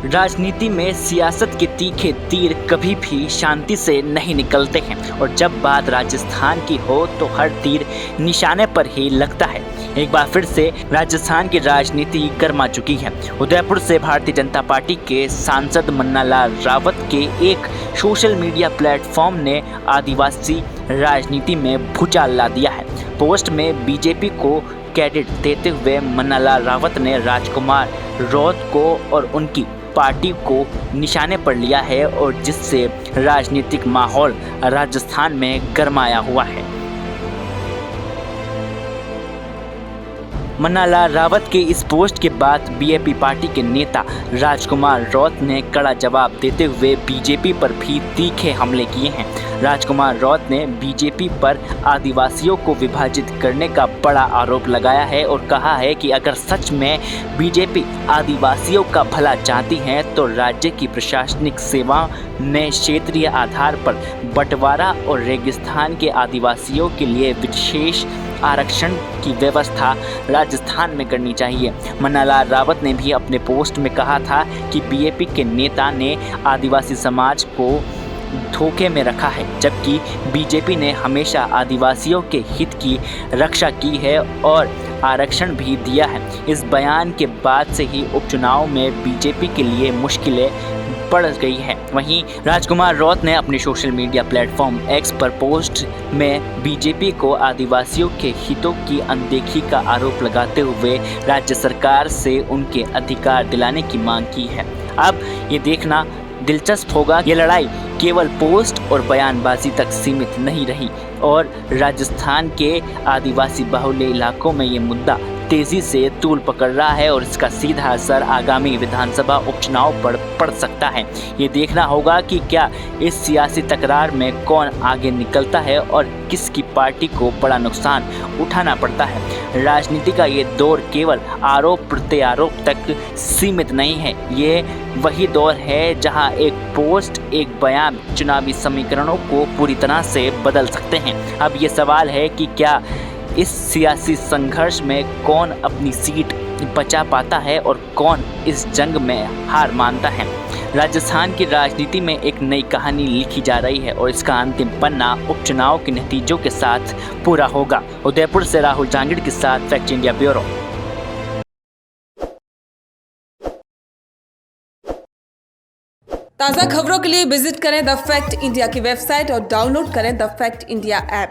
राजनीति में सियासत के तीखे तीर कभी भी शांति से नहीं निकलते हैं और जब बात राजस्थान की हो तो हर तीर निशाने पर ही लगता है। एक बार फिर से राजस्थान की राजनीति गर्मा चुकी है। उदयपुर से भारतीय जनता पार्टी के सांसद मन्नालाल रावत के एक सोशल मीडिया प्लेटफॉर्म ने आदिवासी राजनीति में भूचाल ला दिया है। पोस्ट में बीजेपी को क्रेडिट देते हुए मन्नालाल रावत ने राजकुमार रौत को और उनकी पार्टी को निशाने पर लिया है और जिससे राजनीतिक माहौल राजस्थान में गरमाया हुआ है। मन्नालाल रावत के इस पोस्ट के बाद बीजेपी पार्टी के नेता राजकुमार रौत ने कड़ा जवाब देते हुए बीजेपी पर भी तीखे हमले किए हैं। राजकुमार रौत ने बीजेपी पर आदिवासियों को विभाजित करने का बड़ा आरोप लगाया है और कहा है कि अगर सच में बीजेपी आदिवासियों का भला चाहती है तो राज्य की प्रशासनिक सेवाओं में क्षेत्रीय आधार पर बंटवारा और रेगिस्तान के आदिवासियों के लिए विशेष आरक्षण की व्यवस्था राजस्थान में करनी चाहिए। मन्नालाल रावत ने भी अपने पोस्ट में कहा था कि बीजेपी के नेता ने आदिवासी समाज को धोखे में रखा है, जबकि बीजेपी ने हमेशा आदिवासियों के हित की रक्षा की है और आरक्षण भी दिया है। इस बयान के बाद से ही उपचुनाव में बीजेपी के लिए मुश्किलें बढ़ गई है। वहीं राजकुमार रौत ने अपने सोशल मीडिया प्लेटफॉर्म एक्स पर पोस्ट में बीजेपी को आदिवासियों के हितों की अनदेखी का आरोप लगाते हुए राज्य सरकार से उनके अधिकार दिलाने की मांग की है। अब ये देखना दिलचस्प होगा, ये लड़ाई केवल पोस्ट और बयानबाजी तक सीमित नहीं रही और राजस्थान के आदिवासी बाहुल्य इलाकों में ये मुद्दा तेजी से तूल पकड़ रहा है और इसका सीधा असर आगामी विधानसभा उपचुनाव पर पड़ सकता है। ये देखना होगा कि क्या इस सियासी तकरार में कौन आगे निकलता है और किसकी पार्टी को बड़ा नुकसान उठाना पड़ता है। राजनीति का ये दौर केवल आरोप प्रत्यारोप तक सीमित नहीं है। ये वही दौर है जहां एक पोस्ट, एक बयान चुनावी समीकरणों को पूरी तरह से बदल सकते हैं। अब ये सवाल है कि क्या इस सियासी संघर्ष में कौन अपनी सीट बचा पाता है और कौन इस जंग में हार मानता है। राजस्थान की राजनीति में एक नई कहानी लिखी जा रही है और इसका अंतिम पन्ना उपचुनाव के नतीजों के साथ पूरा होगा। उदयपुर से राहुल जांगिड़ के साथ फैक्ट इंडिया ब्यूरो। ताज़ा खबरों के लिए विजिट करें द फैक्ट इंडिया की वेबसाइट और डाउनलोड करें द फैक्ट इंडिया ऐप।